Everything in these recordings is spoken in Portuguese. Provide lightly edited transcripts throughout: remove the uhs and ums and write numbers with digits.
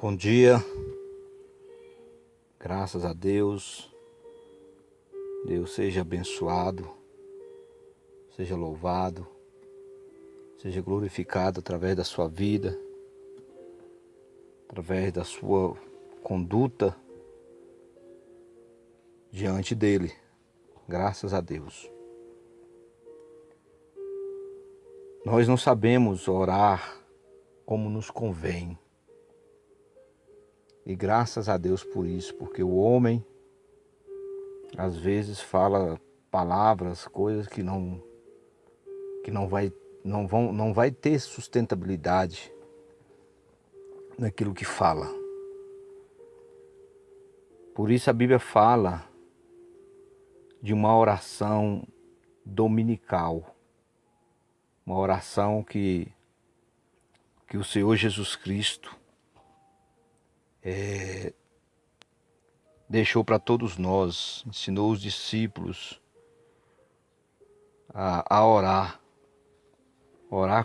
Bom dia, graças a Deus. Deus seja abençoado, seja louvado, seja glorificado através da sua vida, através da sua conduta diante dele. Graças a Deus. Nós não sabemos orar como nos convém. E graças a Deus por isso, porque o homem às vezes fala palavras, coisas que não vai ter sustentabilidade naquilo que fala. Por isso a Bíblia fala de uma oração dominical, uma oração que o Senhor Jesus Cristo deixou para todos nós, ensinou os discípulos a orar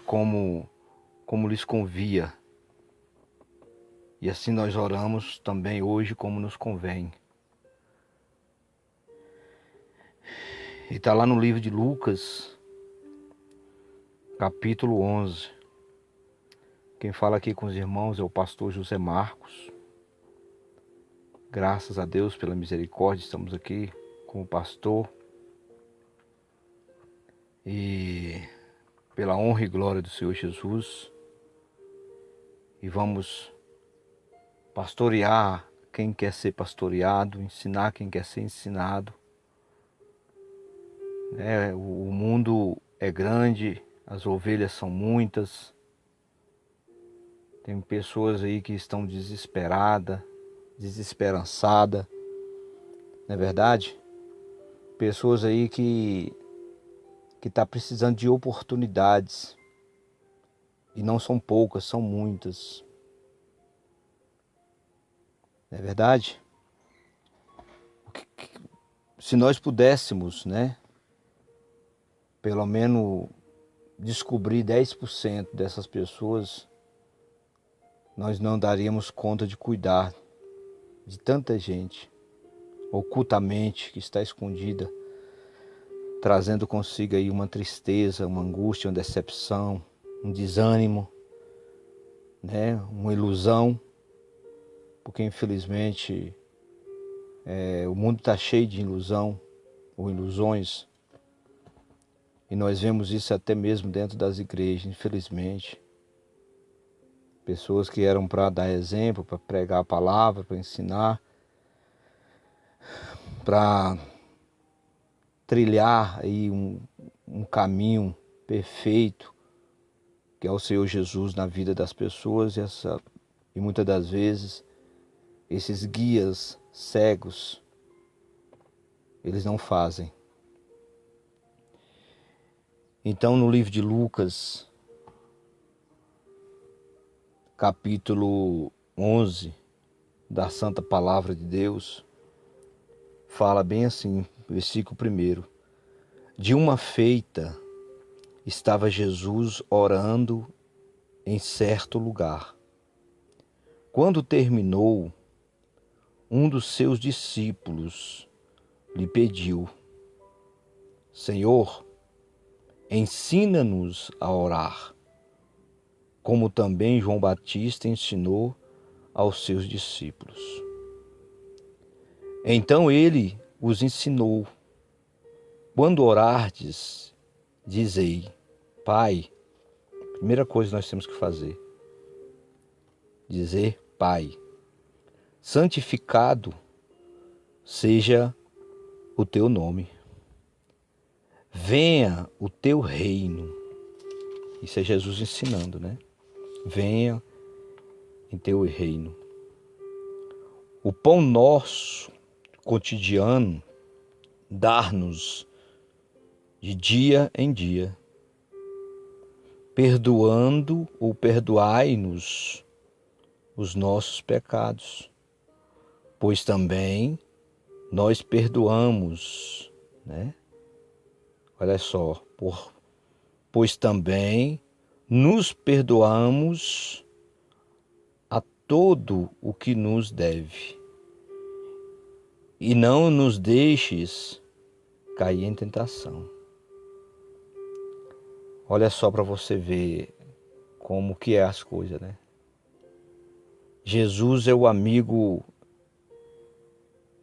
como lhes convia. E assim nós oramos também hoje como nos convém. E está lá no livro de Lucas, capítulo 11. Quem fala aqui com os irmãos é o pastor José Marcos. Graças a Deus pela misericórdia, estamos aqui com o pastor. E pela honra e glória do Senhor Jesus. E vamos pastorear quem quer ser pastoreado, ensinar quem quer ser ensinado. O mundo é grande, as ovelhas são muitas. Tem pessoas aí que estão desesperadas, desesperançadas, não é verdade? Pessoas aí que estão precisando de oportunidades. E não são poucas, são muitas. Não é verdade? Se nós pudéssemos, pelo menos descobrir 10% dessas pessoas, nós não daríamos conta de cuidar de tanta gente, ocultamente, que está escondida, trazendo consigo aí uma tristeza, uma angústia, uma decepção, um desânimo, uma ilusão, porque infelizmente o mundo está cheio de ilusão ou ilusões, e nós vemos isso até mesmo dentro das igrejas, infelizmente. Pessoas que eram para dar exemplo, para pregar a palavra, para ensinar, para trilhar aí um caminho perfeito, que é o Senhor Jesus na vida das pessoas, e muitas das vezes esses guias cegos, eles não fazem. Então no livro de Lucas, capítulo 11, da Santa Palavra de Deus, fala bem assim, versículo 1. De uma feita estava Jesus orando em certo lugar. Quando terminou, um dos seus discípulos lhe pediu: Senhor, ensina-nos a orar, como também João Batista ensinou aos seus discípulos. Então ele os ensinou: quando orardes, dizei, Pai. Primeira coisa que nós temos que fazer, dizer Pai, santificado seja o teu nome. Venha o teu reino. Isso é Jesus ensinando, Venha em teu reino. O pão nosso cotidiano, dar-nos de dia em dia, perdoando ou perdoai-nos os nossos pecados, pois também nós perdoamos, Olha só, pois também nos perdoamos a todo o que nos deve, e não nos deixes cair em tentação. Olha só para você ver como que é as coisas, né? Jesus é o amigo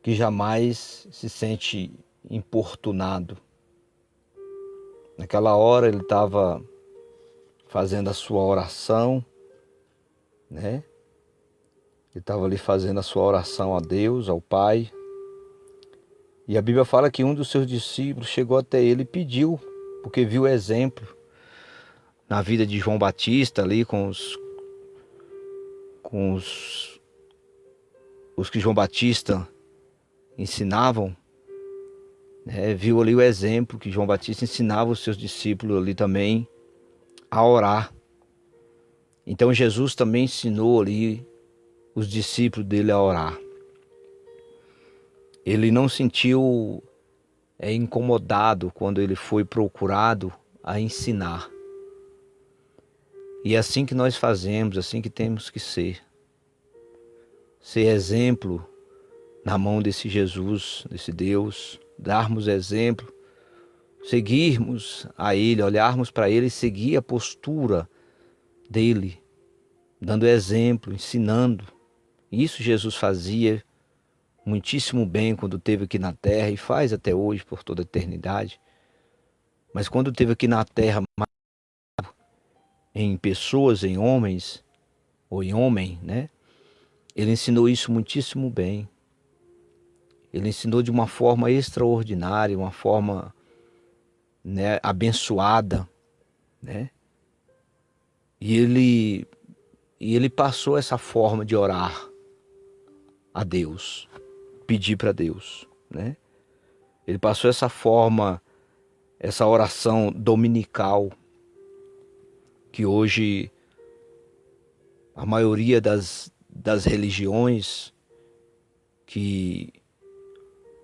que jamais se sente importunado. Naquela hora ele estava fazendo a sua oração, né? Ele estava ali fazendo a sua oração a Deus, ao Pai. E a Bíblia fala que um dos seus discípulos chegou até ele e pediu, porque viu o exemplo na vida de João Batista ali com os que João Batista ensinavam, né? Viu ali o exemplo que João Batista ensinava os seus discípulos ali também a orar. Então Jesus também ensinou ali os discípulos dele a orar. Ele não sentiu incomodado quando ele foi procurado a ensinar. E é assim que nós fazemos, assim que temos que ser. Ser exemplo na mão desse Jesus, desse Deus, darmos exemplo, seguirmos a Ele, olharmos para Ele e seguir a postura dele, dando exemplo, ensinando. Isso Jesus fazia muitíssimo bem quando esteve aqui na terra e faz até hoje por toda a eternidade. Mas quando esteve aqui na terra, em pessoas, em homens, ou em homem, né? Ele ensinou isso muitíssimo bem. Ele ensinou de uma forma extraordinária, uma forma, né, abençoada, né? E ele passou essa forma de orar a Deus, pedir para Deus, né? Ele passou essa forma, essa oração dominical, que hoje a maioria das religiões que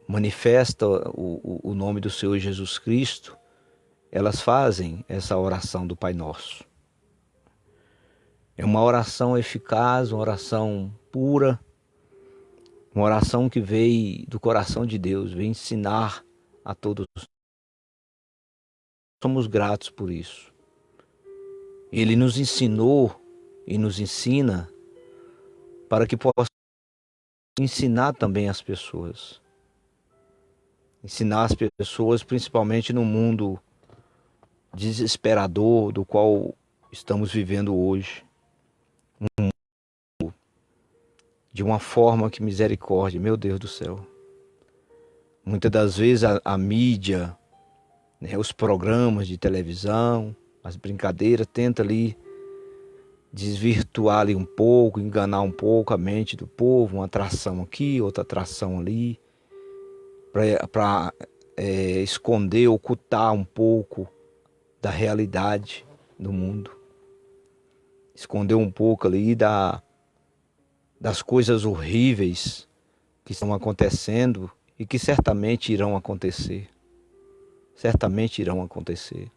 manifesta o nome do Senhor Jesus Cristo, elas fazem essa oração do Pai Nosso. É uma oração eficaz, uma oração pura, uma oração que veio do coração de Deus, veio ensinar a todos. Somos gratos por isso. Ele nos ensinou e nos ensina para que possamos ensinar também as pessoas. Ensinar as pessoas, principalmente no mundo desesperador do qual estamos vivendo hoje. De uma forma que misericórdia, meu Deus do céu. Muitas das vezes a mídia, né, os programas de televisão, as brincadeiras, tenta ali desvirtuar ali um pouco, enganar um pouco a mente do povo, uma atração aqui, outra atração ali, para esconder, ocultar um pouco da realidade do mundo. Esconder um pouco ali das coisas horríveis que estão acontecendo e que certamente irão acontecer. Certamente irão acontecer.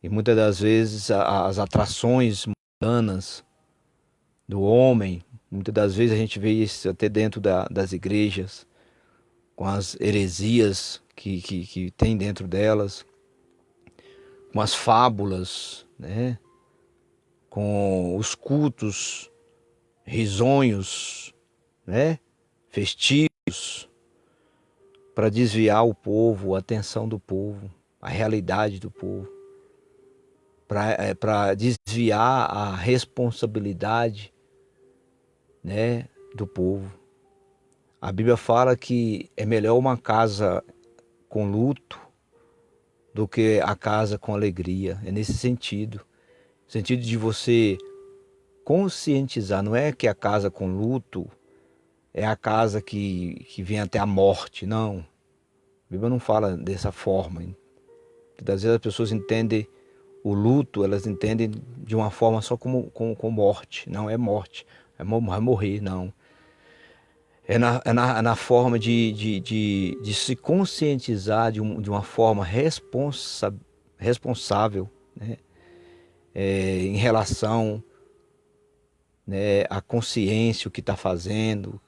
E muitas das vezes as atrações mundanas do homem, muitas das vezes a gente vê isso até dentro das igrejas, com as heresias que tem dentro delas, com as fábulas, né? Com os cultos risonhos, né? Festivos, para desviar o povo, a atenção do povo, a realidade do povo, para desviar a responsabilidade, né, do povo. A Bíblia fala que é melhor uma casa com luto do que a casa com alegria. É nesse sentido. No sentido de você conscientizar. Não é que a casa com luto é a casa que vem até a morte. Não. A Bíblia não fala dessa forma. Às vezes as pessoas entendem o luto, elas entendem de uma forma só como morte. Não é morte. Vai morrer, não. É na forma de se conscientizar de uma forma responsável, né? Em relação, né, a consciência, o que está fazendo,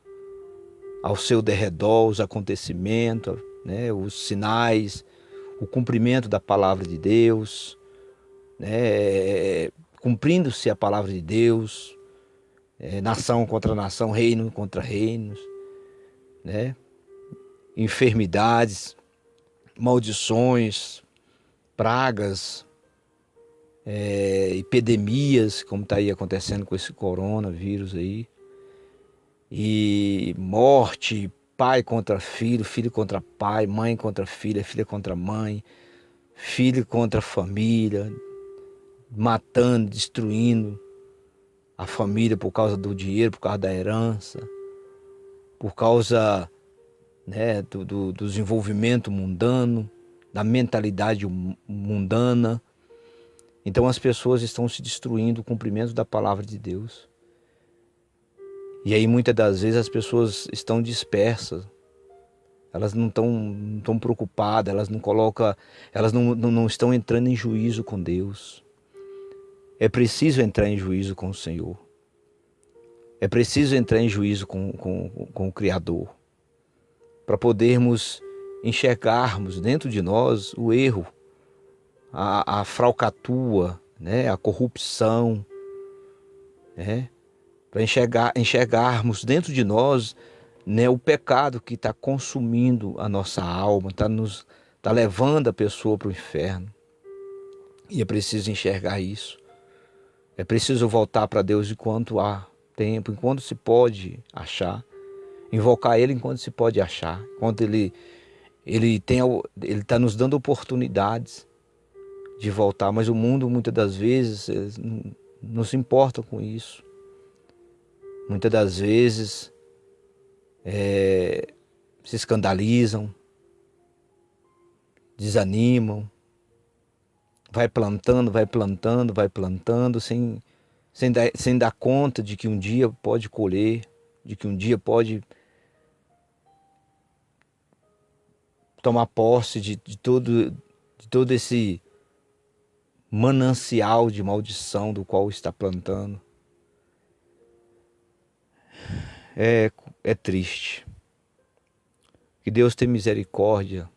ao seu derredor, os acontecimentos, né, os sinais, o cumprimento da palavra de Deus, né, cumprindo-se a palavra de Deus, nação contra nação, reino contra reinos, né, enfermidades, maldições, pragas, epidemias, como está aí acontecendo com esse coronavírus aí, e morte, pai contra filho, filho contra pai, mãe contra filha, filha contra mãe, filho contra família, matando, destruindo a família por causa do dinheiro, por causa da herança, por causa, né, do desenvolvimento mundano, da mentalidade mundana. Então as pessoas estão se destruindo o cumprimento da palavra de Deus. E aí muitas das vezes as pessoas estão dispersas, elas não estão preocupadas, elas não estão entrando em juízo com Deus. É preciso entrar em juízo com o Senhor. É preciso entrar em juízo com o Criador, para podermos enxergarmos dentro de nós o erro, a falcatrua, né, a corrupção, né, para enxergarmos dentro de nós, né, o pecado que está consumindo a nossa alma, está levando a pessoa para o inferno. E é preciso enxergar isso. É preciso voltar para Deus enquanto há tempo, enquanto se pode achar. Invocar Ele enquanto se pode achar. Enquanto Ele está nos dando oportunidades de voltar. Mas o mundo, muitas das vezes, não se importa com isso. Muitas das vezes se escandalizam, desanimam, vai plantando, sem dar conta de que um dia pode colher, de que um dia pode tomar posse de todo esse manancial de maldição do qual está plantando. É triste. Que Deus tenha misericórdia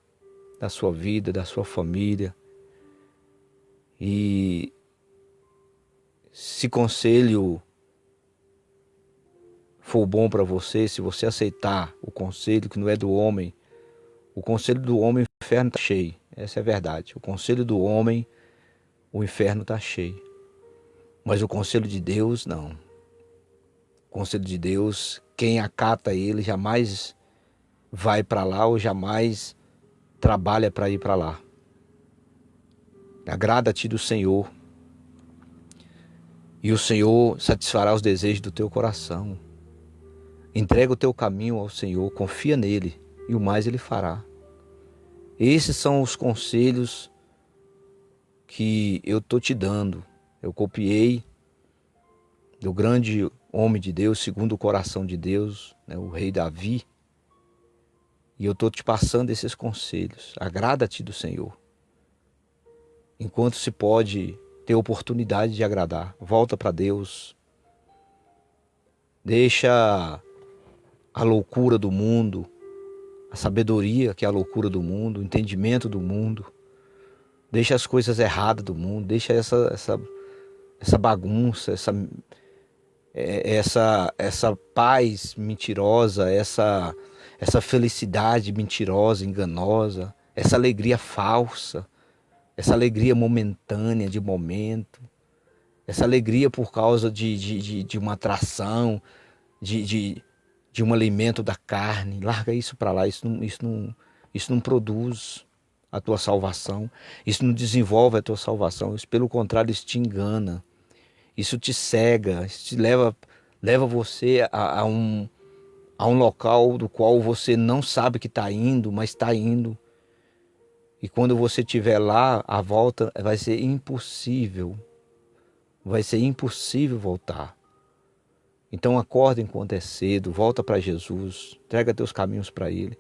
da sua vida, da sua família. E se conselho for bom para você, se você aceitar o conselho que não é do homem, o conselho do homem, o inferno está cheio. Essa é a verdade. O conselho do homem, o inferno está cheio. Mas o conselho de Deus, não. O conselho de Deus, quem acata ele jamais vai para lá ou jamais trabalha para ir para lá. Agrada-te do Senhor e o Senhor satisfará os desejos do teu coração. Entrega o teu caminho ao Senhor, confia nele e o mais ele fará. Esses são os conselhos que eu estou te dando. Eu copiei do grande homem de Deus, segundo o coração de Deus, né, o rei Davi. E eu estou te passando esses conselhos. Agrada-te do Senhor. Enquanto se pode ter oportunidade de agradar, volta para Deus. Deixa a loucura do mundo, a sabedoria que é a loucura do mundo, o entendimento do mundo. Deixa as coisas erradas do mundo, deixa essa bagunça, essa paz mentirosa, essa felicidade mentirosa, enganosa, essa alegria falsa, essa alegria momentânea, de momento, essa alegria por causa de uma atração, de um alimento da carne. Larga isso para lá, isso não produz a tua salvação, isso não desenvolve a tua salvação, isso pelo contrário, isso te engana, isso te cega, isso te leva você a um local do qual você não sabe que está indo, mas está indo. E quando você estiver lá, a volta vai ser impossível. Vai ser impossível voltar. Então acorda enquanto é cedo, volta para Jesus, entrega teus caminhos para Ele.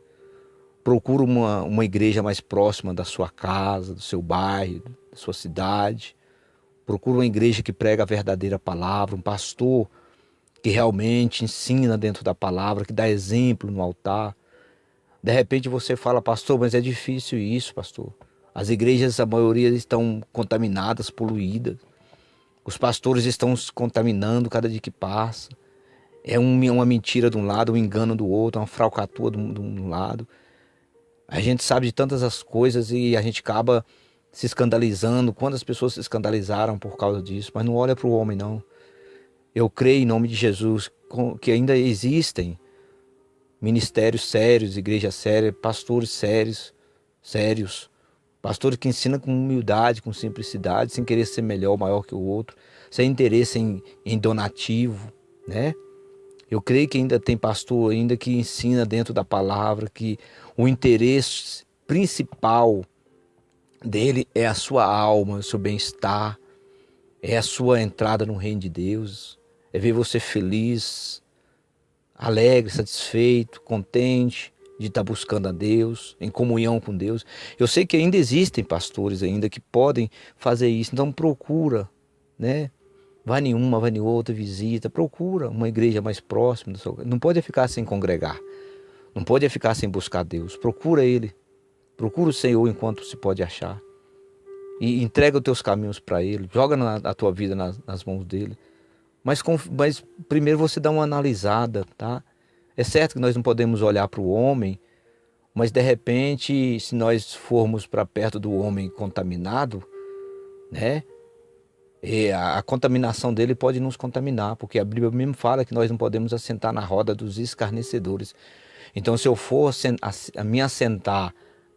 Procura uma igreja mais próxima da sua casa, do seu bairro, da sua cidade. Procura uma igreja que prega a verdadeira palavra, um pastor que realmente ensina dentro da palavra, que dá exemplo no altar. De repente você fala, pastor, mas é difícil isso, pastor. As igrejas, a maioria estão contaminadas, poluídas. Os pastores estão se contaminando cada dia que passa. É uma mentira de um lado, um engano do outro, uma falcatrua de um lado. A gente sabe de tantas as coisas e a gente acaba se escandalizando. Quantas pessoas se escandalizaram por causa disso, mas não olha para o homem, não. Eu creio em nome de Jesus que ainda existem ministérios sérios, igrejas sérias, pastores sérios, pastores que ensinam com humildade, com simplicidade, sem querer ser melhor, maior que o outro, sem interesse em donativo, né? Eu creio que ainda tem pastor ainda que ensina dentro da palavra que o interesse principal dele é a sua alma, o seu bem-estar, é a sua entrada no reino de Deus, é ver você feliz, alegre, satisfeito, contente de estar buscando a Deus, em comunhão com Deus. Eu sei que ainda existem pastores ainda que podem fazer isso, então procura, né? Vai em uma, vai em outra, visita, procura uma igreja mais próxima. Não pode ficar sem congregar, não pode ficar sem buscar Deus. Procura Ele, procura o Senhor enquanto se pode achar. E entrega os teus caminhos para Ele, joga a tua vida nas mãos dEle. Mas primeiro você dá uma analisada, tá? É certo que nós não podemos olhar para o homem, mas de repente, se nós formos para perto do homem contaminado, né? E a contaminação dele pode nos contaminar, porque a Bíblia mesmo fala que nós não podemos assentar na roda dos escarnecedores. Então, se eu for me assentar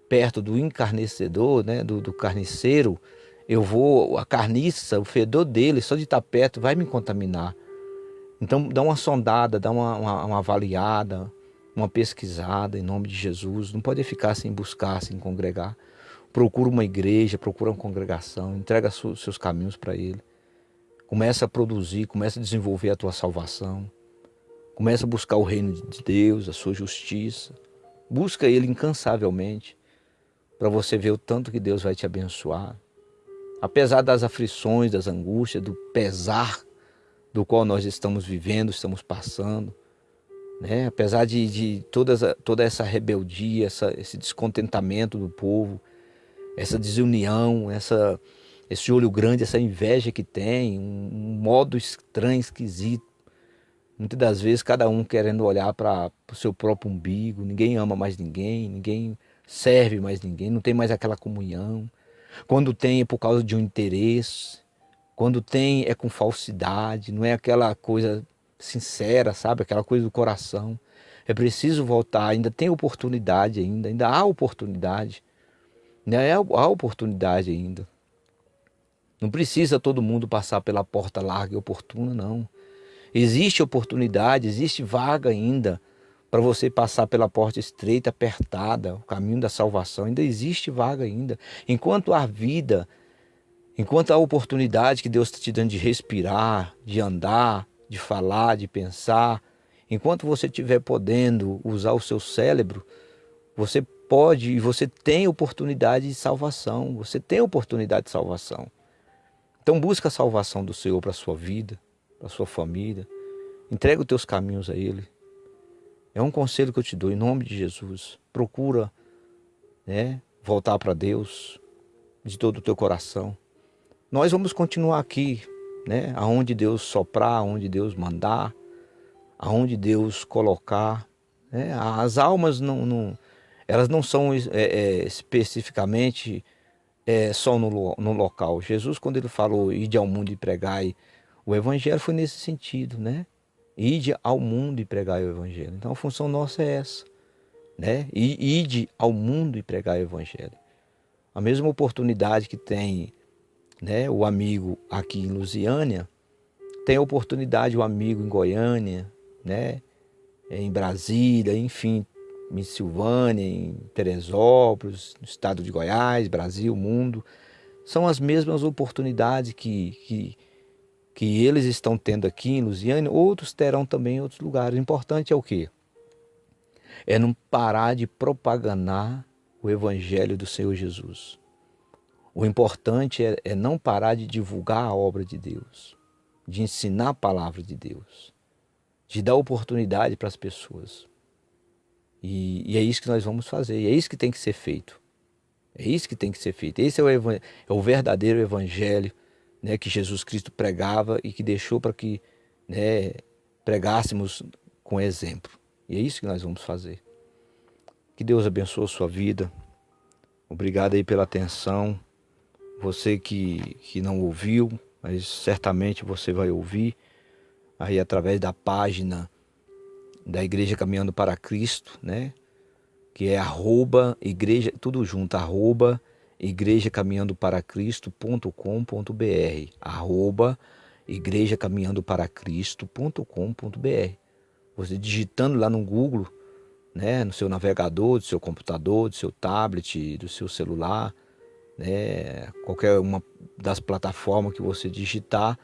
perto do encarnecedor, né, do carniceiro, a carniça, o fedor dele, só de estar perto, vai me contaminar. Então, dá uma sondada, dá uma avaliada, uma pesquisada em nome de Jesus. Não pode ficar sem buscar, sem congregar. Procura uma igreja, procura uma congregação, entrega os seus caminhos para Ele. Começa a produzir, começa a desenvolver a tua salvação. Começa a buscar o reino de Deus, a sua justiça. Busca Ele incansavelmente para você ver o tanto que Deus vai te abençoar. Apesar das aflições, das angústias, do pesar do qual nós estamos vivendo, estamos passando, né? Apesar de toda essa rebeldia, esse descontentamento do povo, essa desunião, esse olho grande, essa inveja que tem, um modo estranho, esquisito. Muitas das vezes cada um querendo olhar para o seu próprio umbigo, ninguém ama mais ninguém, ninguém serve mais ninguém, não tem mais aquela comunhão. Quando tem é por causa de um interesse, quando tem é com falsidade, não é aquela coisa sincera, sabe? Aquela coisa do coração. É preciso voltar, ainda tem oportunidade ainda há oportunidade. Há oportunidade ainda. Não precisa todo mundo passar pela porta larga e oportuna, não. Existe oportunidade, existe vaga ainda para você passar pela porta estreita, apertada, o caminho da salvação. Ainda existe vaga ainda. Enquanto há vida, enquanto há oportunidade que Deus está te dando de respirar, de andar, de falar, de pensar, enquanto você estiver podendo usar o seu cérebro, você pode e você tem oportunidade de salvação. Você tem oportunidade de salvação. Então busca a salvação do Senhor para a sua vida, para a sua família. Entrega os teus caminhos a Ele. É um conselho que eu te dou em nome de Jesus. Procura, né, voltar para Deus de todo o teu coração. Nós vamos continuar aqui, né, aonde Deus soprar, aonde Deus mandar, aonde Deus colocar. Né? As almas elas não são especificamente só no local. Jesus, quando ele falou, ide ao mundo e pregai, o evangelho foi nesse sentido, né? Ide ao mundo e pregai o evangelho. Então a função nossa é essa, né? Ide ao mundo e pregai o evangelho. A mesma oportunidade que tem, né, o amigo aqui em Lusiânia, tem a oportunidade o amigo em Goiânia, né? Em Brasília, enfim, em Silvânia, em Teresópolis, no estado de Goiás, Brasil, mundo. São as mesmas oportunidades que eles estão tendo aqui em Lusiânia, outros terão também em outros lugares. O importante é o quê? É não parar de propagandar o Evangelho do Senhor Jesus. O importante é não parar de divulgar a obra de Deus, de ensinar a palavra de Deus. de dar oportunidade para as pessoas. E é isso que nós vamos fazer, e é isso que tem que ser feito. É isso que tem que ser feito. Esse é o verdadeiro evangelho, né, que Jesus Cristo pregava e que deixou para que, né, pregássemos com exemplo. E é isso que nós vamos fazer. Que Deus abençoe a sua vida. Obrigado aí pela atenção. Você que não ouviu, mas certamente você vai ouvir aí através da página da Igreja Caminhando para Cristo, né? Que é @igreja, tudo junto, @igrejacaminhandoparacristo.com.br, @igrejacaminhandoparacristo.com.br. Você digitando lá no Google, né, no seu navegador, do seu computador, do seu tablet, do seu celular, né, qualquer uma das plataformas que você digitar,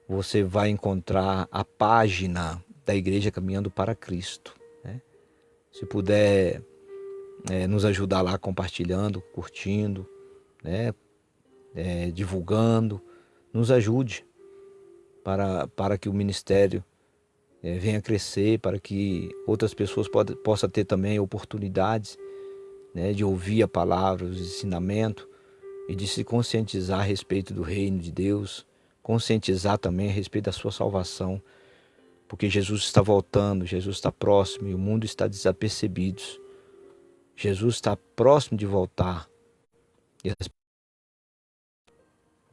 você vai encontrar a página da Igreja Caminhando para Cristo, né? Se puder nos ajudar lá compartilhando, curtindo, né, divulgando, nos ajude para que o ministério venha crescer, para que outras pessoas possam ter também oportunidades, né, de ouvir a palavra, os ensinamentos e de se conscientizar a respeito do reino de Deus, conscientizar também a respeito da sua salvação, porque Jesus está voltando, Jesus está próximo e o mundo está desapercebido. Jesus está próximo de voltar,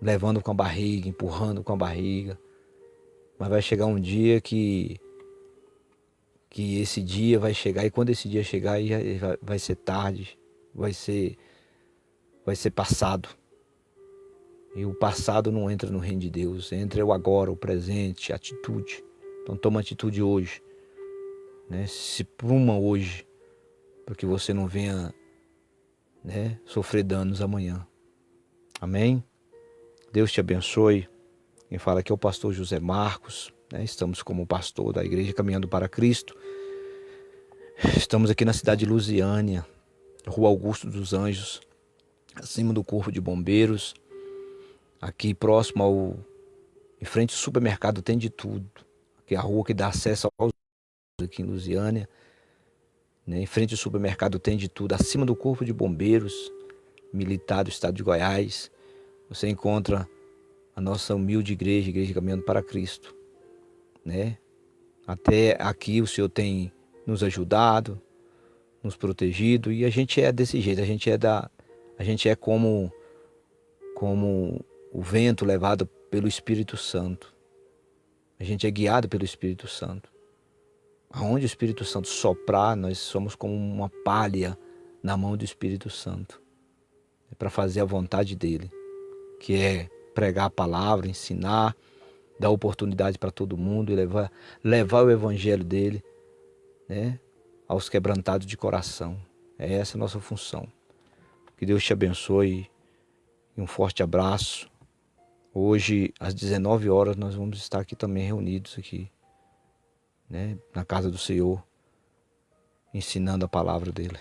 levando com a barriga, empurrando com a barriga, mas vai chegar um dia que esse dia vai chegar, e quando esse dia chegar aí vai ser tarde, vai ser passado. E o passado não entra no reino de Deus, entra o agora, o presente, a atitude. Então toma atitude hoje, né? Se pruma hoje, para que você não venha, né, sofrer danos amanhã. Amém? Deus te abençoe. Quem fala aqui é o pastor José Marcos, né? Estamos como pastor da Igreja Caminhando para Cristo. Estamos aqui na cidade de Lusiânia, Rua Augusto dos Anjos, acima do Corpo de Bombeiros, aqui próximo em frente ao supermercado Tem de Tudo, que é a rua que dá acesso aos aqui em Lusiânia, né? Em frente ao supermercado Tem de Tudo, acima do Corpo de Bombeiros Militar do Estado de Goiás, você encontra a nossa humilde igreja, Igreja Caminhando para Cristo, né? Até aqui o Senhor tem nos ajudado, nos protegido, e a gente é desse jeito, a gente é como o vento levado pelo Espírito Santo. A gente é guiado pelo Espírito Santo. Aonde o Espírito Santo soprar, nós somos como uma palha na mão do Espírito Santo. É para fazer a vontade dele, que é pregar a palavra, ensinar, dar oportunidade para todo mundo e levar o evangelho dele, né, aos quebrantados de coração. É essa a nossa função. Que Deus te abençoe e um forte abraço. Hoje, às 19 horas, nós vamos estar aqui também reunidos aqui, né, na casa do Senhor, ensinando a palavra dele.